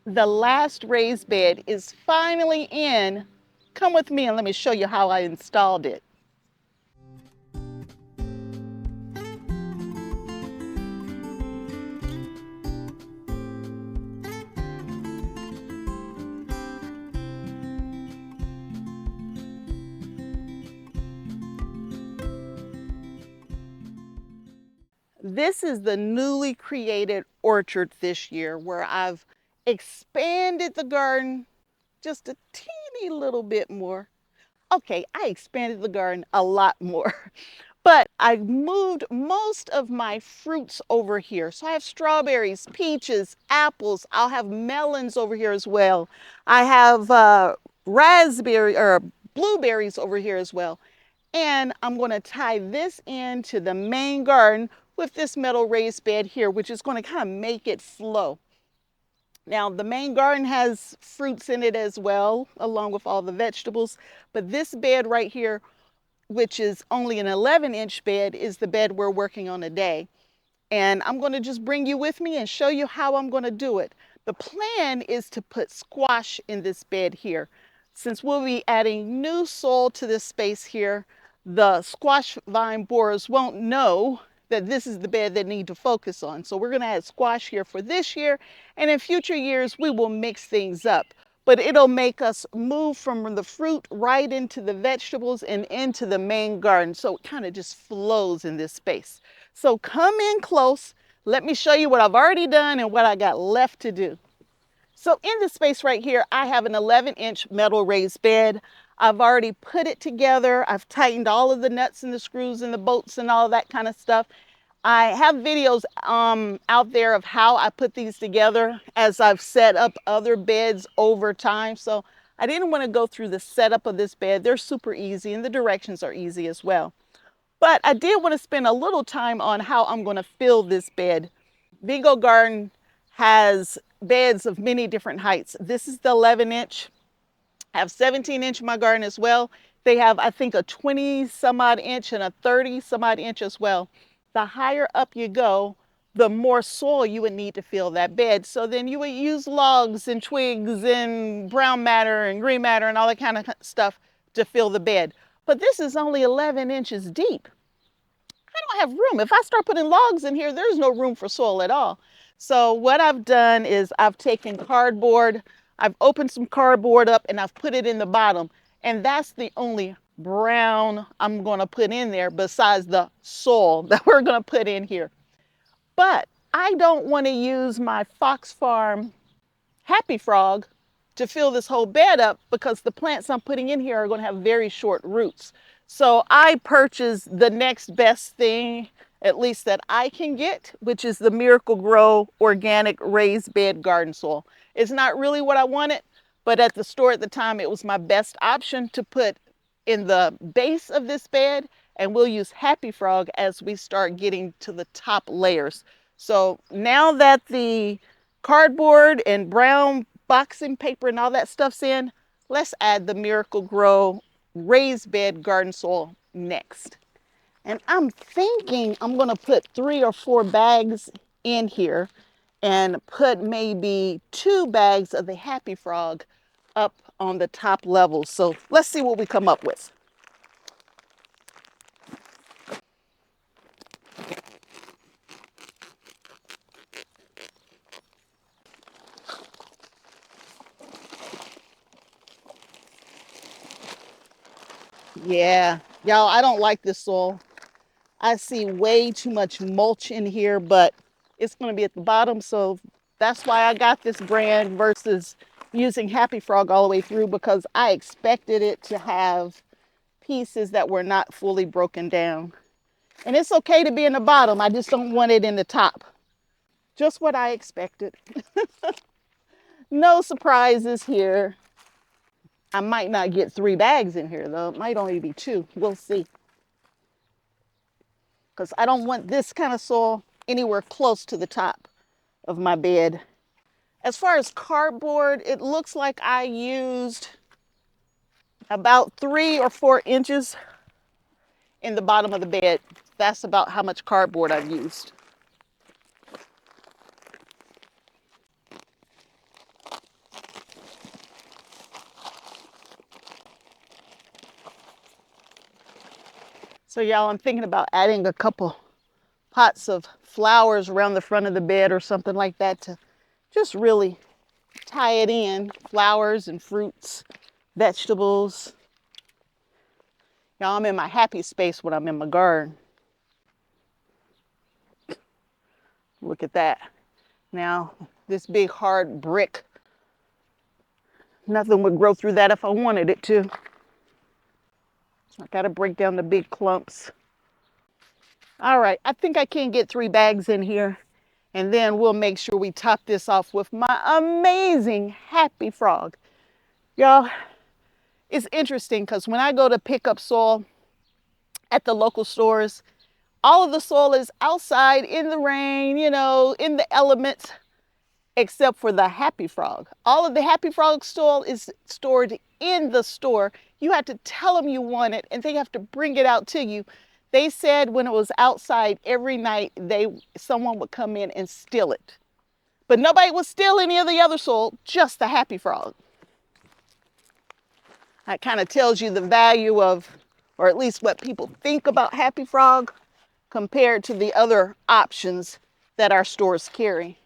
The last raised bed is finally in. Come with me and let me show you how I installed it. This is the newly created orchard this year where I've expanded the garden just a teeny little bit more. Okay, I expanded the garden a lot more, but I moved most of my fruits over here. So I have strawberries, peaches, apples. I'll have melons over here as well. I have raspberry or blueberries over here as well. And I'm going to tie this into the main garden with this metal raised bed here, which is going to kind of make it flow. Now, the main garden has fruits in it as well, along with all the vegetables. But this bed right here, which is only an 11-inch bed, is the bed we're working on today. And I'm going to just bring you with me and show you how I'm going to do it. The plan is to put squash in this bed here. Since we'll be adding new soil to this space here, the squash vine borers won't know that this is the bed they need to focus on. So we're going to add squash here for this year, and in future years we will mix things up. But it'll make us move from the fruit right into the vegetables and into the main garden. So it kind of just flows in this space. So come in close. Let me show you what I've already done and what I got left to do. So in this space right here, I have an 11-inch metal raised bed. I've already put it together. I've tightened all of the nuts and the screws and the bolts and all that kind of stuff. I have videos out there of how I put these together as I've set up other beds over time. So I didn't want to go through the setup of this bed. They're super easy and the directions are easy as well. But I did want to spend a little time on how I'm going to fill this bed. Vego Garden has beds of many different heights. This is the 11-inch. I have 17-inch in my garden as well. They have, I think, a 20 some odd inch and a 30 some odd inch as well. The higher up you go, the more soil you would need to fill that bed. So then you would use logs and twigs and brown matter and green matter and all that kind of stuff to fill the bed. But this is only 11 inches deep. I don't have room. If I start putting logs in here, there's no room for soil at all. So what I've done is I've taken cardboard, I've opened some cardboard up and I've put it in the bottom. And that's the only brown I'm going to put in there besides the soil that we're going to put in here. But I don't want to use my Fox Farm Happy Frog to fill this whole bed up because the plants I'm putting in here are going to have very short roots. So I purchased the next best thing, at least that I can get, which is the Miracle Grow organic raised bed garden soil. It's not really what I wanted, but at the store at the time, it was my best option to put in the base of this bed, and we'll use Happy Frog as we start getting to the top layers. So now that the cardboard and brown boxing paper and all that stuff's in, let's add the Miracle Grow raised bed garden soil next. And I'm thinking I'm going to put 3 or 4 bags in here and put maybe 2 bags of the Happy Frog up on the top level. So let's see what we come up with. Yeah, y'all, I don't like this soil. I see way too much mulch in here, but it's going to be at the bottom. So that's why I got this brand versus using Happy Frog all the way through, because I expected it to have pieces that were not fully broken down. And it's okay to be in the bottom. I just don't want it in the top. Just what I expected. No surprises here. I might not get 3 bags in here though. It might only be 2. We'll see. Because I don't want this kind of soil anywhere close to the top of my bed. As far as cardboard, it looks like I used about 3 or 4 inches in the bottom of the bed. That's about how much cardboard I've used. So y'all, I'm thinking about adding a couple pots of flowers around the front of the bed or something like that to just really tie it in. Flowers and fruits, vegetables. Y'all, I'm in my happy space when I'm in my garden. Look at that. Now, this big hard brick, nothing would grow through that if I wanted it to. I gotta break down the big clumps. All right, I think I can get 3 bags in here, and then we'll make sure we top this off with my amazing happy frog. Y'all, it's interesting because when I go to pick up soil at the local stores, all of the soil is outside in the rain, you know, in the elements, except for the happy frog. All of the happy frog soil is stored in the store. You have to tell them you want it, and they have to bring it out to you. They said when it was outside every night, someone would come in and steal it. But nobody would steal any of the other soil, just the happy frog. That kind of tells you the value of, or at least what people think about happy frog compared to the other options that our stores carry.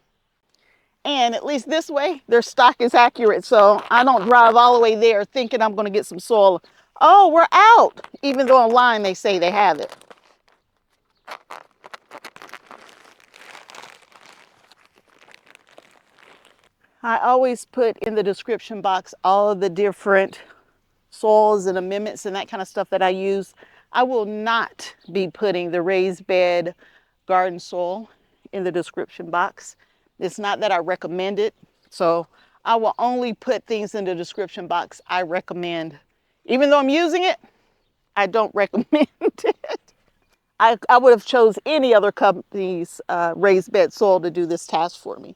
And at least this way, their stock is accurate. So I don't drive all the way there thinking I'm going to get some soil. Oh, we're out. Even though online they say they have it. I always put in the description box all of the different soils and amendments and that kind of stuff that I use. I will not be putting the raised bed garden soil in the description box. It's not that I recommend it. So I will only put things in the description box I recommend. Even though I'm using it, I don't recommend it. I would have chose any other company's raised bed soil to do this task for me.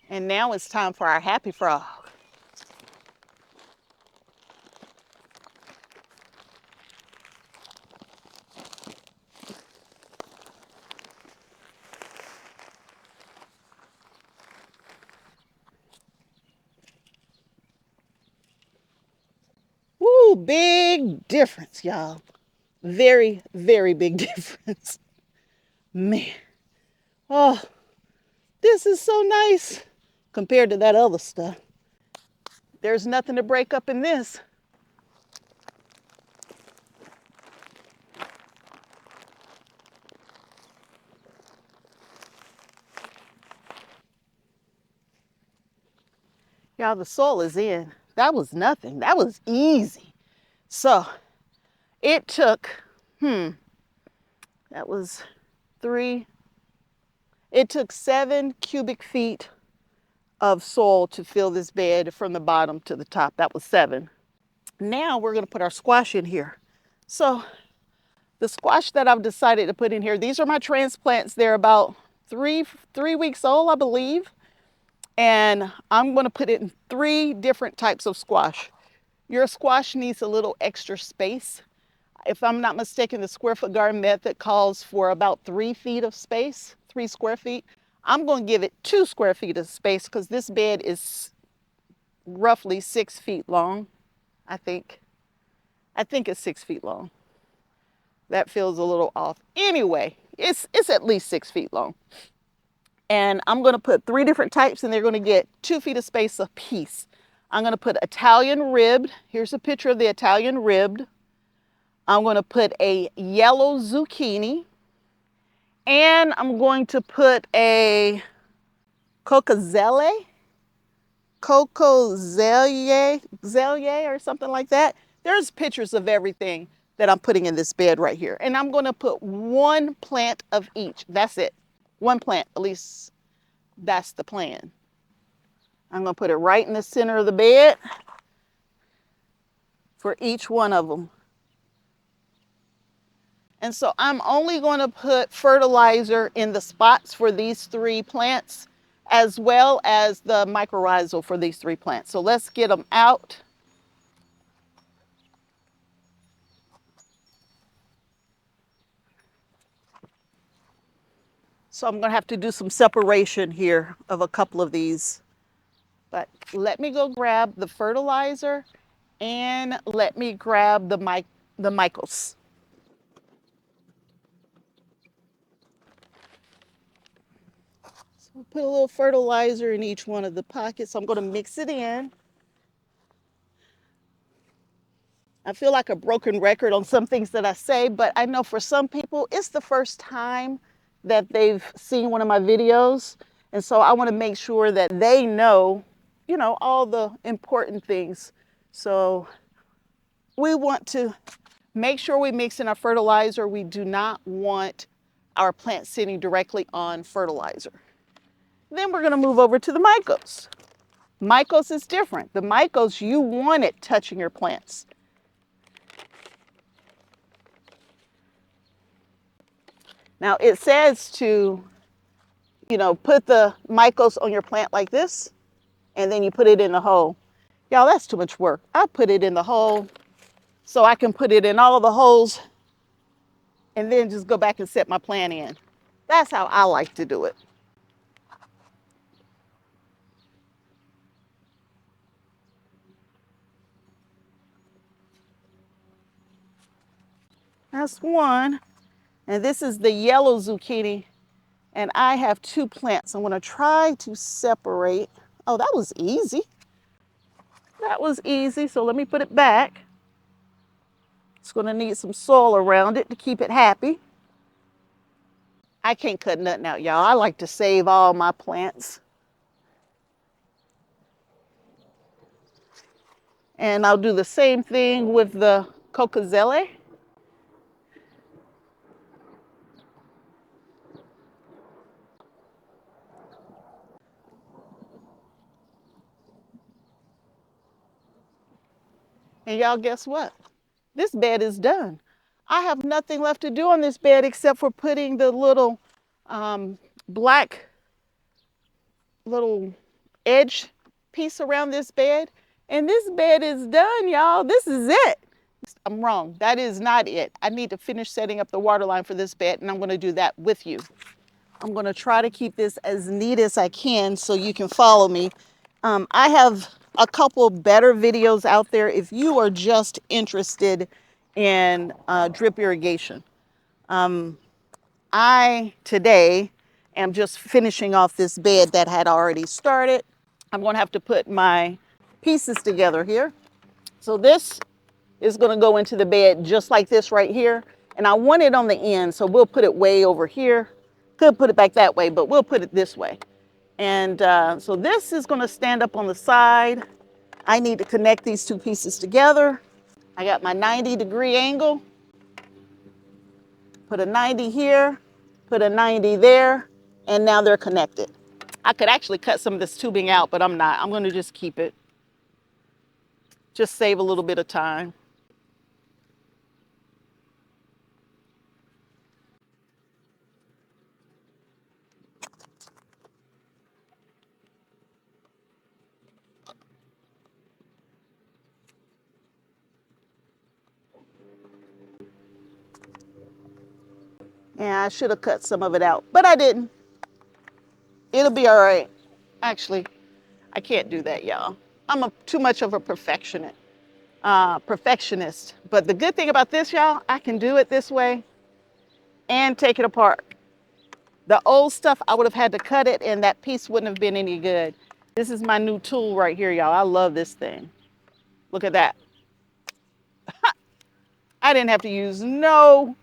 And now it's time for our happy frog. Woo, big difference, y'all. Very, very big difference. Man, oh, this is so nice compared to that other stuff. There's nothing to break up in this. Y'all, the soil is in. That was nothing. That was easy. So it took, that was 3. It took 7 cubic feet of soil to fill this bed from the bottom to the top. That was 7. Now we're going to put our squash in here. So the squash that I've decided to put in here, these are my transplants. They're about three weeks old, I believe. And I'm going to put it in 3 different types of squash. Your squash needs a little extra space. If I'm not mistaken, the Squarefoot garden method calls for about 3 feet of space, 3 square feet. I'm going to give it 2 square feet of space because this bed is roughly 6 feet long, I think. I think it's 6 feet long. That feels a little off. Anyway, it's at least 6 feet long. And I'm going to put 3 different types and they're going to get 2 feet of space apiece. I'm going to put Italian ribbed. Here's a picture of the Italian ribbed. I'm going to put a yellow zucchini. And I'm going to put a cocozelle or something like that. There's pictures of everything that I'm putting in this bed right here. And I'm going to put 1 plant of each. That's it. 1 plant, at least that's the plan. I'm going to put it right in the center of the bed for each one of them. And so I'm only going to put fertilizer in the spots for these 3 plants, as well as the mycorrhizal for these 3 plants. So let's get them out. So I'm going to have to do some separation here of a couple of these. But let me go grab the fertilizer and let me grab the Mykos. Put a little fertilizer in each one of the pockets. I'm going to mix it in. I feel like a broken record on some things that I say, but I know for some people, it's the first time that they've seen one of my videos. And so I want to make sure that they know, you know, all the important things. So we want to make sure we mix in our fertilizer. We do not want our plant sitting directly on fertilizer. Then we're going to move over to the Mykos. Mykos is different. The Mykos, you want it touching your plants. Now it says to, you know, put the Mykos on your plant like this, and then you put it in the hole. Y'all, that's too much work. I put it in the hole so I can put it in all the holes and then just go back and set my plant in. That's how I like to do it. That's one. And this is the yellow zucchini. And I have 2 plants. I'm going to try to separate. Oh, that was easy. That was easy. So let me put it back. It's going to need some soil around it to keep it happy. I can't cut nothing out, y'all. I like to save all my plants. And I'll do the same thing with the Kozy. And y'all, guess what? This bed is done. I have nothing left to do on this bed except for putting the little black little edge piece around this bed. And this bed is done, y'all. This is it. I'm wrong. That is not it. I need to finish setting up the water line for this bed, and I'm going to do that with you. I'm going to try to keep this as neat as I can so you can follow me. I have a couple better videos out there if you are just interested in drip irrigation. I today am just finishing off this bed that had already started. I'm going to have to put my pieces together here. So this is going to go into the bed just like this right here. And I want it on the end, so we'll put it way over here. Could put it back that way, but we'll put it this way. And so this is going to stand up on the side. I need to connect these 2 pieces together. I got my 90-degree angle. Put a 90 here, put a 90 there, and now they're connected. I could actually cut some of this tubing out, but I'm not. I'm going to just keep it. Just save a little bit of time. Yeah, I should have cut some of it out, but I didn't. It'll be all right. Actually, I can't do that, y'all. I'm too much of a perfectionist. But the good thing about this, y'all, I can do it this way and take it apart. The old stuff, I would have had to cut it and that piece wouldn't have been any good. This is my new tool right here, y'all. I love this thing. Look at that. I didn't have to use no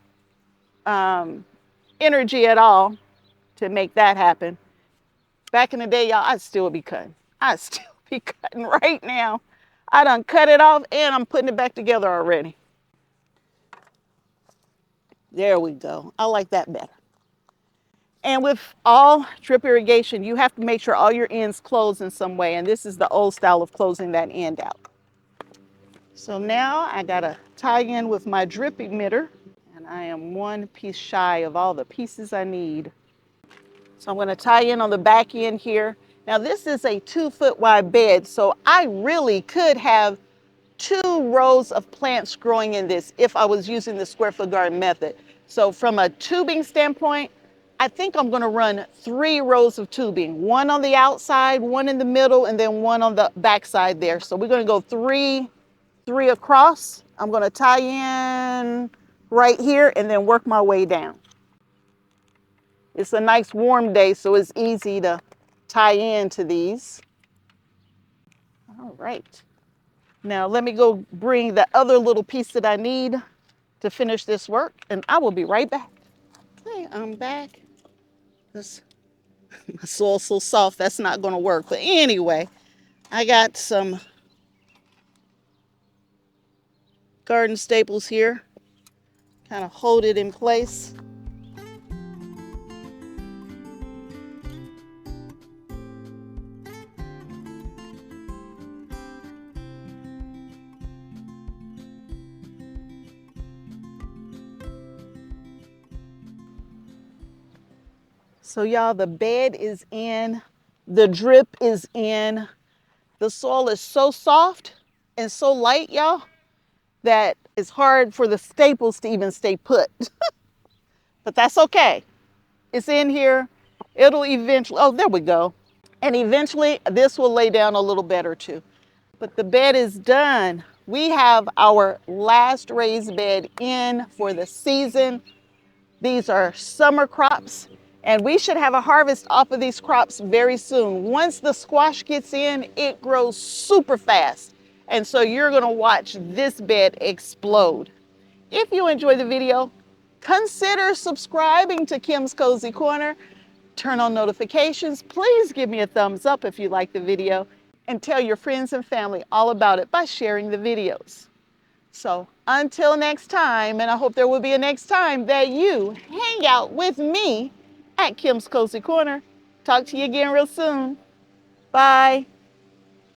energy at all to make that happen. Back in the day, y'all, I'd still be cutting. I'd still be cutting right now. I done cut it off and I'm putting it back together already. There we go. I like that better. And with all drip irrigation, you have to make sure all your ends close in some way. And this is the old style of closing that end out. So now I gotta tie in with my drip emitter. And I am 1 piece shy of all the pieces I need. So I'm gonna tie in on the back end here. Now this is a 2-foot wide bed, so I really could have 2 rows of plants growing in this if I was using the Squarefoot garden method. So from a tubing standpoint, I think I'm gonna run 3 rows of tubing, 1 on the outside, 1 in the middle, and then 1 on the back side there. So we're gonna go three across. I'm gonna tie in right here and then work my way down. It's a nice warm day, so it's easy to tie into these. All right. Now let me go bring the other little piece that I need to finish this work, and I will be right back. Okay, I'm back. This my soil's so soft, that's not gonna work. But anyway, I got some garden staples here, kind of hold it in place. So y'all, the bed is in, the drip is in. The soil is so soft and so light, y'all, that it's hard for the staples to even stay put. But that's okay. It's in here. It'll eventually, oh, there we go. And eventually this will lay down a little better too. But the bed is done. We have our last raised bed in for the season. These are summer crops, and we should have a harvest off of these crops very soon. Once the squash gets in, it grows super fast. And so you're gonna watch this bed explode. If you enjoy the video, consider subscribing to Kim's Cozy Corner. Turn on notifications. Please give me a thumbs up if you like the video, and tell your friends and family all about it by sharing the videos. So until next time, and I hope there will be a next time that you hang out with me at Kim's Cozy Corner. Talk to you again real soon. Bye.